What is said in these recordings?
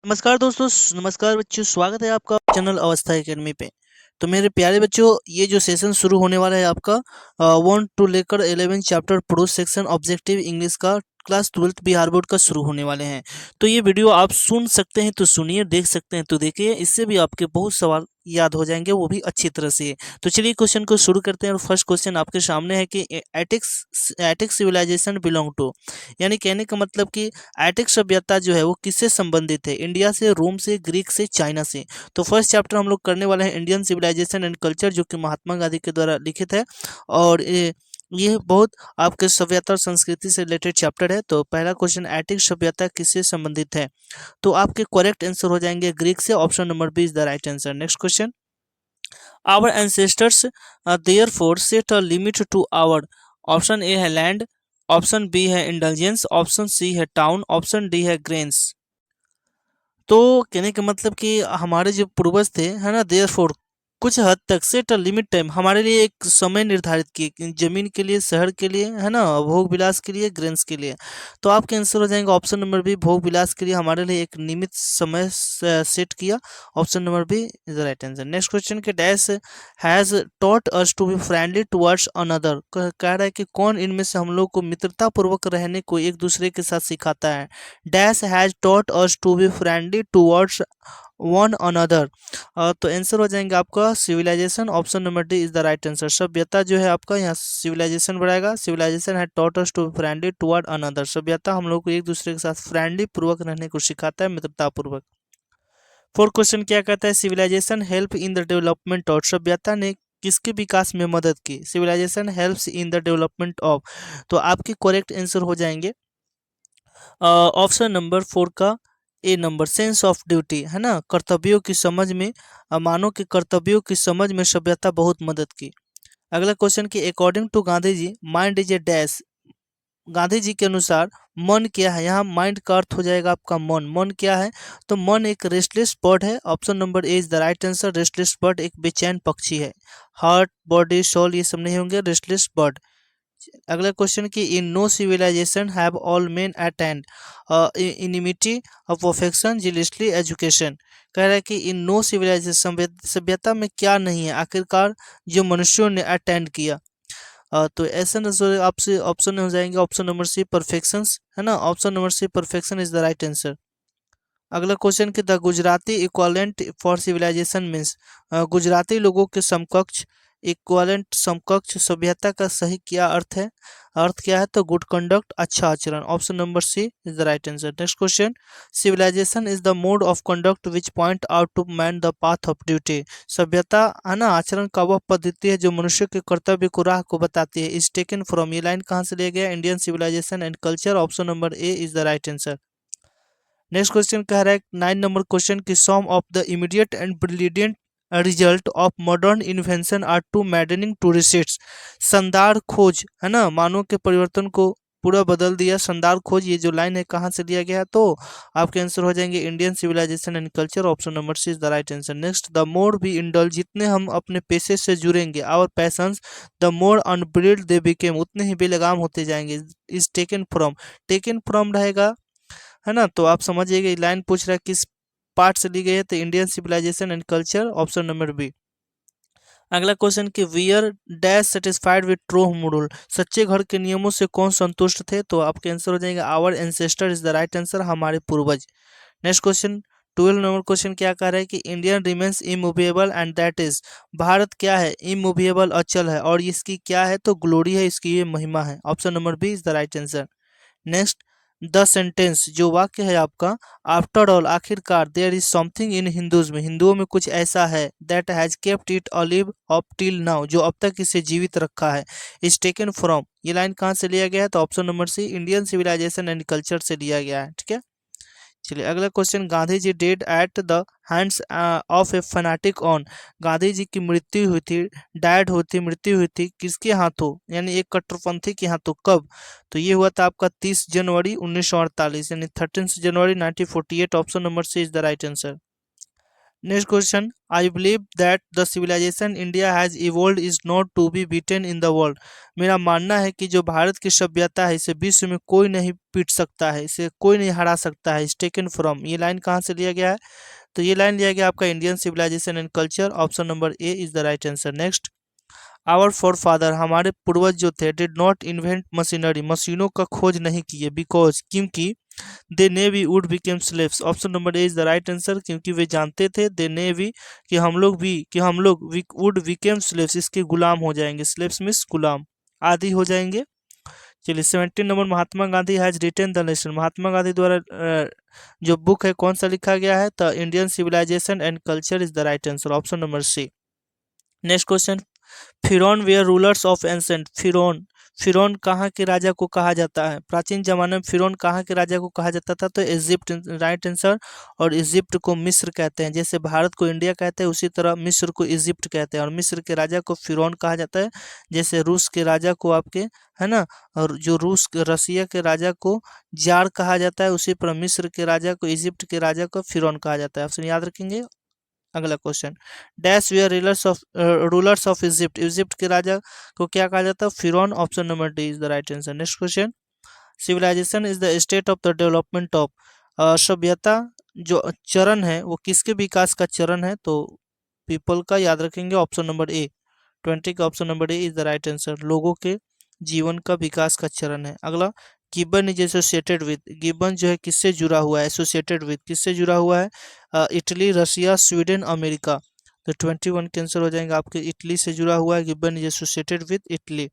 नमस्कार दोस्तों, नमस्कार बच्चों, स्वागत है आपका चैनल अवस्था एकेडमी पे। तो मेरे प्यारे बच्चों, ये जो सेशन शुरू होने वाला है आपका 1 टू लेकर 11 chapter pros section objective English का क्लास 12th बिहार बोर्ड का शुरू होने वाले हैं। तो ये वीडियो आप सुन सकते हैं तो सुनिए, देख सकते हैं तो देखिए, इससे भी आपके बहुत सवाल याद हो जाएंगे, वो भी अच्छी तरह से। तो चलिए क्वेश्चन को शुरू करते हैं। और फर्स्ट क्वेश्चन आपके सामने है कि एटिक्स एटिक सिविलाइजेशन बिलोंग टू, यानी कहने का मतलब कि एटिक सभ्यता जो है वो किससे संबंधित है? इंडिया से, रोम से, ग्रीक से, चाइना से। तो फर्स्ट चैप्टर हम लोग करने वाले हैं इंडियन सिविलाइजेशन एंड कल्चर, जो कि महात्मा गांधी के द्वारा लिखित है। और ये बहुत आपके सभ्यता और संस्कृति से रिलेटेड चैप्टर है। तो पहला क्वेश्चन, एटिक सभ्यता किससे संबंधित है? तो आपके करेक्ट आंसर हो जाएंगे ग्रीक से। Option number B is the right answer. Next question, our ancestors therefore set a limit to our. Option A है लैंड, ऑप्शन बी है इंटेलिजेंस, ऑप्शन सी है टाउन, ऑप्शन डी है grains. तो कहने का मतलब कि हमारे जो पूर्वज थे, है ना, देयरफॉर कुछ हद तक सेट लिमिट टाइम, हमारे लिए एक समय निर्धारित किए कि जमीन के लिए, शहर के लिए, है ना, भोग विलास के लिए, ग्रेन्स के लिए। तो आपके आंसर हो जाएंगे ऑप्शन नंबर बी, भोग विलास के लिए हमारे लिए एक नियमित समय सेट किया। Option number B is the right answer. Next question के dash has taught us to be friendly towards another. कह रहा है कि कौन इनमें से हम लोग को मित्रता पूर्वक रहने को एक दूसरे के साथ सिखाता है? Dash has taught us to be friendly towards one another. तो आंसर हो जाएंगे आपका civilization. Option number D is the right answer. सभ्यता जो है आपका यहाँ सिविलाइजेशन बढ़ाएगा। सिविलाइजेशन है taught us to be friendly toward another. सभ्यता हम लोग को एक दूसरे के साथ फ्रेंडली पूर्वक रहने को सिखाता है, मित्रता पूर्वक। फोर्थ क्वेश्चन क्या कहता है? Civilization help in the development of. सभ्यता ने किसके विकास में मदद की? Civilization helps in the development of. तो आपके करेक्ट आंसर हो जाएंगे ऑप्शन नंबर 4 का ए नंबर, सेंस ऑफ ड्यूटी, है ना, कर्तव्यों की समझ में, मानव के कर्तव्यों की समझ में सभ्यता बहुत मदद की। अगला क्वेश्चन कि according to Gandhi ji mind is a dash. Gandhi ji के अनुसार मन क्या है? यहाँ माइंड का अर्थ हो जाएगा आपका मन। मन क्या है? तो मन एक रेस्टलेस बर्ड है। Option number A is the right answer. Restless bird एक बेचैन पक्षी है। हार्ट, बॉडी, सोल ये सब नहीं होंगे, रेस्टलेस बर्ड। अगला क्वेश्चन कि in no civilization have all men attained enmity of perfection zealously education. कह रहा है कि इन नो सिविलाइजेशन सभ्यता में क्या नहीं है आखिरकार जो मनुष्यों ने अटेंड किया? तो ऐसा नजर आपसे ऑप्शन हो जाएंगे ऑप्शन नंबर सी परफेक्शंस, है ना। Option number C perfection is the right answer. अगला क्वेश्चन कि the Gujarati equivalent for civilization means. Gujarati लोगों के समकक्ष, इक्वालेंट समकक्ष सभ्यता का सही क्या अर्थ है? अर्थ क्या है? तो गुड कंडक्ट, अच्छा आचरण। Option number C is the right answer. Next question, civilization is the mode of conduct which point out to man the path of duty. सभ्यता, है ना, आचरण का वह पद्धति है जो मनुष्य के कर्तव्य को, राह को बताती है। इज टेकन फ्रॉम, ये लाइन कहाँ से लिया गया? Indian civilization and culture. Option number A is the right answer. Next question कह रहा है 9 नंबर क्वेश्चन की some of the immediate and brilliant result of modern invention are too maddening to research. शानदार खोज, है ना, मानव के परिवर्तन को पूरा बदल दिया। शानदार खोज, ये जो लाइन है कहाँ से लिया गया है? तो आपके आंसर हो जाएंगे Indian civilization and culture. Option number C is the right answer. Next, the more we indulge, जितने हम अपने पेशे से जुड़ेंगे, our passions, the more unbridled they became, उतने ही बेलगाम होते जाएंगे। Is taken from, taken from रहेगा, है ना। तो आप समझिएगा, ये लाइन पूछ रहा है किस पार्ट से ली गई है? तो Indian civilization and culture. Option number B. अगला क्वेश्चन कि were dash satisfied with true home rule. सच्चे घर के नियमों से कौन संतुष्ट थे? तो आपके आंसर हो जाएंगे our ancestor is the right answer, हमारे पूर्वज। नेक्स्ट क्वेश्चन, 12 नंबर क्वेश्चन क्या कह रहा है कि Indian remains immovable and that is. Bharat क्या है? इमूवेबल, अचल है। और इसकी क्या है? तो ग्लोरी है, इसकी ये महिमा है। Option number B is the right answer. Next, the sentence, जो वाक्य है आपका, आफ्टर ऑल, आखिरकार, there is something in Hindus में, हिंदुओं में कुछ ऐसा है, that has kept it alive up till now, जो अब तक इसे जीवित रखा है। इज टेकन फ्रॉम, ये लाइन कहाँ से लिया गया है? तो option number C, Indian civilization and culture से लिया गया है। ठीक है, चलिए अगला question, Gandhi ji dead at the hands of a fanatic on. Gandhi ji की मृत्यु हुई थी, डैड हुई थी, मृत्यु हुई थी किसके हाथों? यानी एक कट्टरपंथी के हाथों। कब? तो ये हुआ था आपका 30 जनवरी 1948, यानी 13 जनवरी 1948। Option number C is the right answer. Next question, I believe that the civilization India has evolve is not to be beaten in the world. मेरा मानना है कि जो भारत की सभ्यता है इसे विश्व में कोई नहीं पीट सकता है, इसे कोई नहीं हरा सकता है। इज टेकन फ्रॉम, ये लाइन कहाँ से लिया गया है? तो ये लाइन लिया गया आपका Indian civilization and culture, option number A is the right answer. Next, our forefather, हमारे पूर्वज जो थे, डिड नॉट इन्वेंट मशीनरी, मशीनों का खोज नहीं किए, बिकॉज, क्योंकि दे ने we would became slaves, option number A is the right answer. क्योंकि वे जानते थे, दे ने वी, कि हम लोग वुड बिकेम स्लेव्स, इसके गुलाम हो जाएंगे। स्लेव्स मीन्स गुलाम, आदि हो जाएंगे। चलिए 17 number, Mahatma Gandhi has written the nation, Mahatma Gandhi द्वारा जो बुक है कौन सा लिखा गया है? The Indian civilization and culture is the right answer, option number C. Next question, फिरौन वेयर रूलर्स ऑफ एंसेंट, फिरौन, फिरौन कहाँ के राजा को कहा जाता है? प्राचीन जमाने में फिरौन कहाँ के राजा को कहा जाता था? तो इजिप्ट, राइट आंसर। और इजिप्ट को मिस्र कहते हैं, जैसे भारत को इंडिया कहते हैं उसी तरह मिस्र को इजिप्ट कहते हैं। और मिस्र के राजा को फिरौन कहा जाता है, जैसे रूस के राजा को आपके, है ना, और जो रसिया के राजा को जार कहा जाता है, उसी पर मिस्र के राजा को, इजिप्ट के राजा को फिरौन कहा जाता है। ऑप्शन याद रखेंगे। अगला question, dash were rulers of Egypt, Egypt के राजा को क्या कहा जाता है? फिरौन, option number D is the right answer. Next question, civilization is the state of the development of, सभ्यता जो चरण है वो किसके विकास का चरण है? तो पीपल का, याद रखेंगे, ऑप्शन नंबर ए, 20 का option number A is the right answer. लोगों के जीवन का विकास का चरण है। अगला, Gibbon is associated with, Gibbon जो है किससे जुड़ा हुआ है? एसोसिएटेड विद किससे जुड़ा हुआ है? इटली, रसिया, स्वीडन, अमेरिका। तो 21 कैंसर हो जाएंगे आपके, इटली से जुड़ा हुआ है, Gibbon is associated with Italy.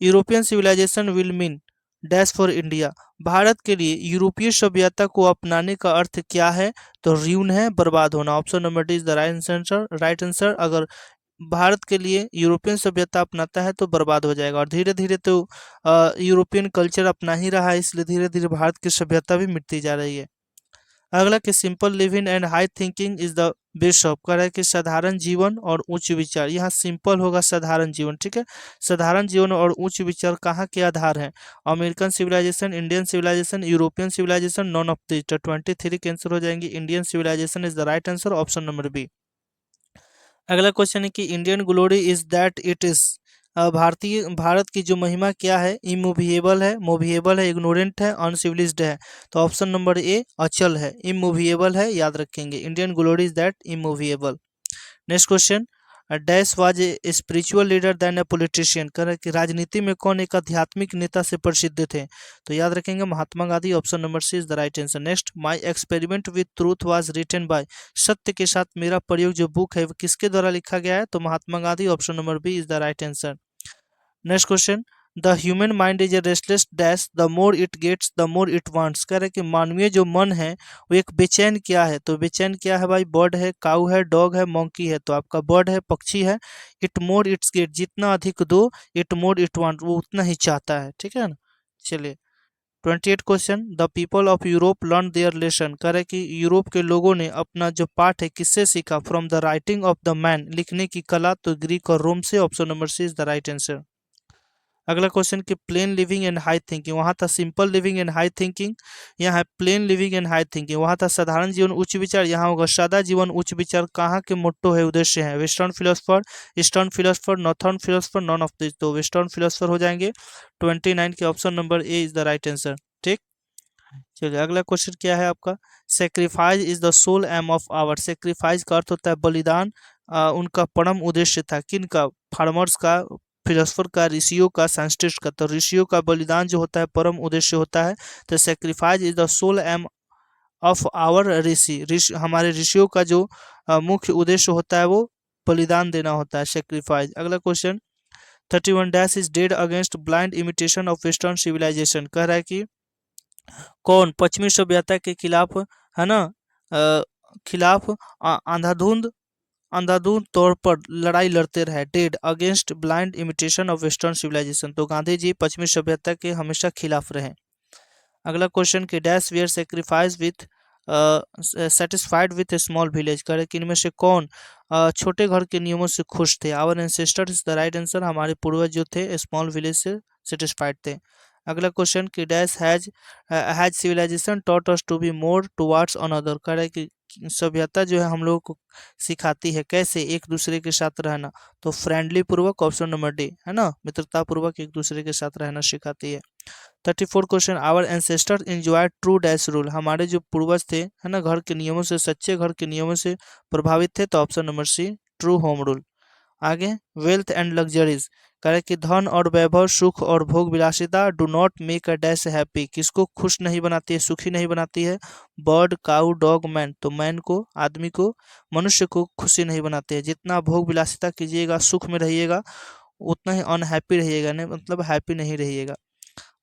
European civilization will mean dash for India, Bharat के लिए यूरोपीय सभ्यता को अपनाने का अर्थ क्या है? तो र्यून है, बर्बाद होना, option number D is the right answer. अगर भारत के लिए यूरोपियन सभ्यता अपनाता है तो बर्बाद हो जाएगा। और धीरे धीरे तो यूरोपियन कल्चर अपना ही रहा है, इसलिए धीरे धीरे भारत की सभ्यता भी मिटती जा रही है। अगला, कि simple living and high thinking is the best of, कह रहा है कि साधारण जीवन और उच्च विचार, यहाँ सिंपल होगा साधारण जीवन, ठीक है। साधारण जीवन और उच्च विचार कहाँ के आधार हैं? American civilization, Indian civilization, European civilization, none of this. 23 के आंसर हो जाएंगे, Indian civilization is the right answer, option number B. अगला क्वेश्चन है कि Indian glory is that it is, Bharat की जो महिमा क्या है? इमूविएबल है, मूविएबल है, इग्नोरेंट है, अनसिविलाइज्ड है। तो ऑप्शन नंबर ए अचल है, इमूविएबल है, याद रखेंगे। Indian glory is that immovable. Next question, dash was a spiritual leader then a politician, कह रहे कि राजनीति में कौन एक आध्यात्मिक नेता से प्रसिद्ध थे? तो याद रखेंगे Mahatma Gandhi, option number C is the right answer. Next, my experiment with truth was written by, सत्य के साथ मेरा प्रयोग जो बुक है वो किसके द्वारा लिखा गया है? तो Mahatma Gandhi, option number B is the right answer. Next question, the human mind is a restless dash the more it gets the more it wants, कह रहे कि मानवीय जो मन है वो एक बेचैन क्या है? तो बेचैन क्या है भाई? बर्ड है, काऊ है, डॉग है, मंकी है। तो आपका बर्ड है, पक्षी है। इट मोर इट्स गेट, जितना अधिक दो, इट मोर इट वांट, वो उतना ही चाहता है, ठीक है ना। चलिए 28 question, the people of Europe learn their lesson, कह रहे कि यूरोप के लोगों ने अपना जो पाठ है किससे सीखा? From the writing of the man, लिखने की कला, तो ग्रीक और रोम से, option number C is the right answer. अगला क्वेश्चन कि plain living and high thinking, वहाँ था simple living and high thinking, यहाँ है plain living and high thinking. वहाँ था साधारण जीवन उच्च विचार, यहाँ होगा सादा जीवन उच्च विचार। कहाँ के मोट्टो है, उद्देश्य है? Western philosopher, eastern philosopher, northern philosopher, none of this. तो वेस्टर्न फिलोसफर हो जाएंगे। 29 के option number A is the right answer, ठीक। चलिए अगला क्वेश्चन क्या है आपका, sacrifice is the sole aim of our, sacrifice का अर्थ होता है बलिदान। उनका परम उद्देश्य था, किन का? फार्मर्स का, फिलोसफर का, ऋषियों का, साइंटिस्ट का। तो ऋषियों का बलिदान जो होता है परम उद्देश्य होता है। तो sacrifice is the sole aim of our rishi, हमारे ऋषियों का जो मुख्य उद्देश्य होता है वो बलिदान देना होता है, सेक्रीफाइस। अगला question, 31 dash is dead against blind imitation of western civilization, कह रहा है कि कौन पश्चिमी सभ्यता के खिलाफ, है ना, खिलाफ अंधाधुंध अंधाधुंध तौर पर लड़ाई लड़ते रहे। Dead against blind imitation of western civilization, तो गांधी जी पश्चिमी सभ्यता के हमेशा खिलाफ रहे। अगला क्वेश्चन कि dash where sacrifice with satisfied with a small village, करे कि इनमें से कौन छोटे घर के नियमों से खुश थे? Our ancestor is the right answer, हमारे पूर्वज जो थे स्मॉल विलेज से सेटिस्फाइड थे। अगला क्वेश्चन कि डैश has civilization taught us to be more towards another, कह रहा है कि सभ्यता जो है हम लोगों को सिखाती है कैसे एक दूसरे के साथ रहना, तो फ्रेंडली पूर्वक, ऑप्शन नंबर डी, है ना, मित्रता पूर्वक एक दूसरे के साथ रहना सिखाती है। 34 question, our ancestor enjoy true dash rule, हमारे जो पूर्वज थे, है ना, घर के नियमों से, सच्चे घर के नियमों से प्रभावित थे, तो option number C, true home rule. आगे, वेल्थ एंड लग्जरीज, कह रहे कि धन और वैभव, सुख और भोग विलासिता do not make a dash happy, किसको खुश नहीं बनाती है, सुखी नहीं बनाती है, बर्ड, काउ, डॉग, मैन, तो मैन को, आदमी को, मनुष्य को खुशी नहीं बनाती है। जितना भोग विलासिता कीजिएगा, सुख में रहिएगा, उतना ही अनहैप्पी रहिएगा, नहीं मतलब हैप्पी नहीं रहिएगा।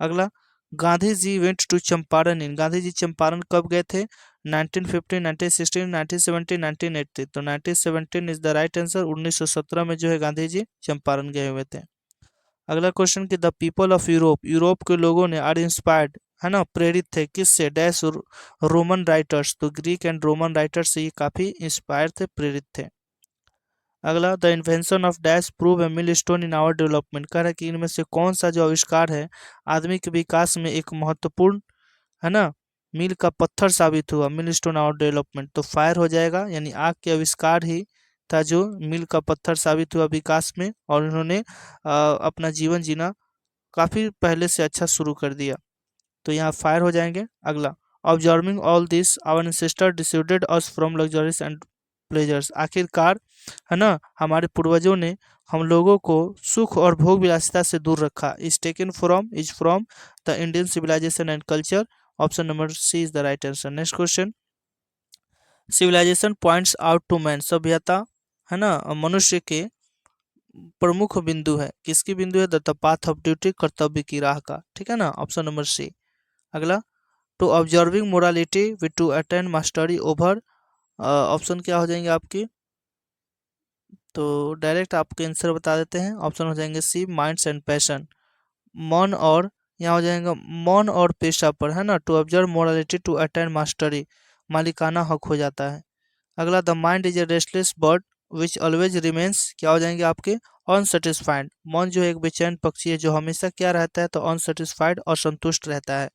अगला, गांधी जी वेंट टू चंपारण इन, गांधी जी चंपारण कब गए थे, 1915, 1916, 1917, 1980, तो 1917 इज द राइट आंसर। 1917 में जो है गांधी जी चंपारण गए हुए थे। अगला क्वेश्चन कि the people of Europe, Europe के लोगों ने आर इंस्पायर्ड, है ना, प्रेरित थे किससे, डैश रोमन राइटर्स, तो ग्रीक एंड रोमन राइटर्स से ये काफी इंस्पायर थे, प्रेरित थे। अगला, the invention of dash prove a milestone in our development, कह रहा है कि इनमें से कौन सा जो आविष्कार है आदमी के विकास में एक महत्वपूर्ण, है ना, मील का पत्थर साबित हुआ, मिल स्टोन आवर डेवलपमेंट, तो फायर हो जाएगा, यानी आग के आविष्कार ही था जो मील का पत्थर साबित हुआ विकास में, और इन्होंने अपना जीवन जीना काफी पहले से अच्छा शुरू कर दिया, तो यहाँ फायर हो जाएंगे। अगला, observing all this our ancestor decided us from luxuries and pleasures, आखिरकार, है ना, हमारे पूर्वजों ने हम लोगों को सुख और भोग विलासिता से दूर रखा, is from the Indian civilization and culture, option number C is the right answer. Next question, civilization points out to man, सभ्यता, है ना, मनुष्य के प्रमुख बिंदु है, किसकी बिंदु है, द पाथ ऑफ ड्यूटी, कर्तव्य की राह का, ठीक है ना, ऑप्शन नंबर सी। अगला, to observing morality with to attend mastery over, option क्या हो जाएंगे आपकी, तो डायरेक्ट आपके आंसर बता देते हैं, ऑप्शन हो जाएंगे सी, माइंड्स एंड पैशन, मन और, यहाँ हो जाएगा मन और पेशा पर, है ना, to observe morality to attend mastery, मालिकाना हक हो जाता है। अगला, the mind is a restless bird which always remains, क्या हो जाएंगे आपके, अनसेटिस्फाइड, मन जो है एक बेचैन पक्षी है जो हमेशा क्या रहता है, तो अनसेटिस्फाइड, असंतुष्ट रहता है।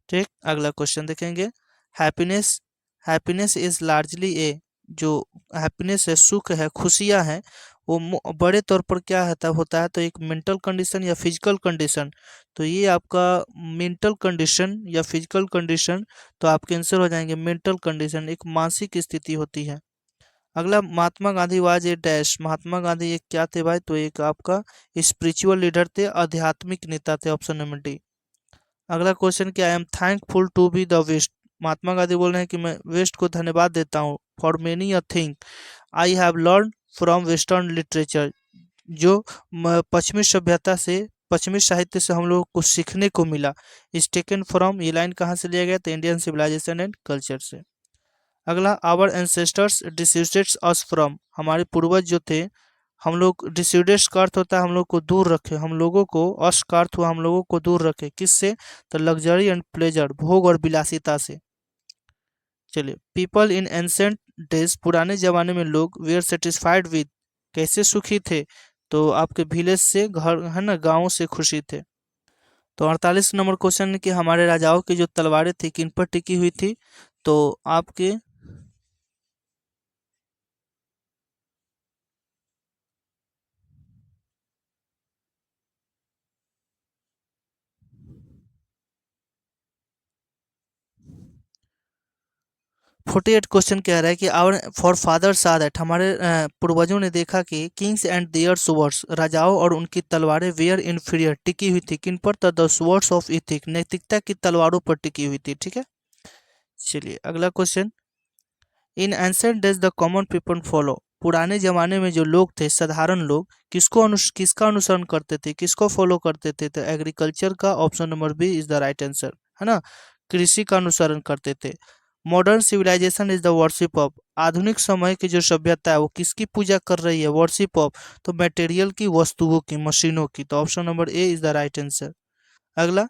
ठीक, अगला क्वेश्चन देखेंगे, हैप्पीनेस, हैप्पीनेस इज लार्जली ए, जो हैप्पीनेस है, सुख है, खुशियां हैं, वो बड़े तौर पर क्या होता है, तो एक मेंटल कंडीशन या फिजिकल कंडीशन, तो ये आपका मेंटल कंडीशन या फिजिकल कंडीशन, तो आपके आंसर हो जाएंगे मेंटल कंडीशन, एक मानसिक स्थिति होती है। अगला, Mahatma Gandhi was a dash, Mahatma Gandhi एक क्या थे भाई, तो एक आपका स्पिरिचुअल लीडर थे, आध्यात्मिक नेता थे, ऑप्शन नंबर डी। अगला क्वेश्चन क्या, I am thankful to be the west, महात्मा गांधी बोल रहे हैं कि मैं वेस्ट को धन्यवाद देता हूँ, for many a thing I have learn from western literature, जो पश्चिमी सभ्यता से, पश्चिमी साहित्य से हम लोगों को सीखने को मिला, इज टेकन फ्रॉम, ये लाइन कहाँ से लिया गया, तो इंडियन सिविलाइजेशन एंड कल्चर से। अगला, our ancestors decided us from, हमारे पूर्वज जो थे, हम लोग, डिसीडेड्स का अर्थ होता है हम लोग को दूर रखे, हम लोगों को, अस का अर्थ हुआ हम लोगों को दूर रखे, किससे, तो लग्जरी एंड प्लेजर, भोग और विलासिता से। चलिए, पीपल इन एंसेंट डेज, पुराने जमाने में लोग, वे आर सेटिस्फाइड विद, कैसे सुखी थे, तो आपके विलेज से, घर, है ना, गाँव से खुशी थे। तो 48 नंबर क्वेश्चन कि हमारे राजाओं की जो तलवारें थी किन पर टिकी हुई थी, तो आपके, 48 क्वेश्चन कह रहा है कि आवर फॉर फादर सा दैट, हमारे पूर्वजों ने देखा कि किंग्स एंड देयर स्वर्ड्स, राजाओं और उनकी तलवारें वेयर इन्फीरियर, टिकी हुई थी किन पर, तो द स्वर्ड्स ऑफ इथिक, नैतिकता की तलवारों पर टिकी हुई थी, ठीक है। चलिए, अगला question, in ancient days the common people follow, पुराने जमाने में जो लोग थे, साधारण लोग, किसका अनुसरण करते थे, किसको फॉलो करते थे, तो एग्रीकल्चर का, option number B is the right answer, है ना, कृषि का अनुसरण करते थे। Modern civilization is the worship of, आधुनिक समय की जो सभ्यता है वो किसकी पूजा कर रही है, वर्शिप ऑफ, तो मटेरियल की, वस्तुओं की, मशीनों की, तो option number A is the right answer. अगला,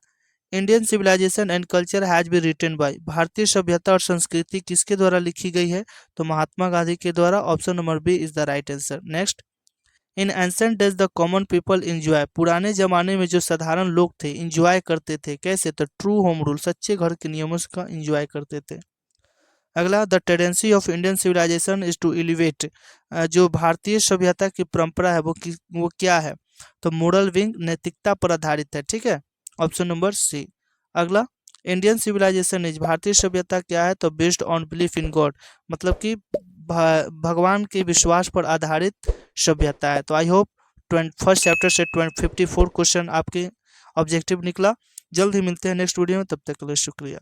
Indian civilization and culture has be written by, भारतीय सभ्यता और संस्कृति किसके द्वारा लिखी गई है, तो महात्मा गांधी के द्वारा, option number B is the right answer. Next, in ancient days the common people enjoy, पुराने जमाने में जो साधारण लोग थे इंजॉय करते थे कैसे, तो ट्रू होम रूल, सच्चे घर के नियमों का इंजॉय करते थे। अगला, the tendency of Indian civilization is to elevate, जो भारतीय सभ्यता की परंपरा है वो क्या है? तो मोरल विंग, नैतिकता पर आधारित है। ठीक है, ऑप्शन नंबर सी। अगला, इंडियन सिविलाइजेशन इज, भारतीय सभ्यता क्या है? तो based on belief in God, मतलब कि भगवान के विश्वास पर आधारित सभ्यता है। तो आई होप फर्स्ट चैप्टर से 54 क्वेश्चन आपके ऑब्जेक्टिव निकला। जल्द ही मिलते हैं नेक्स्ट वीडियो में, तब तक के लिए शुक्रिया।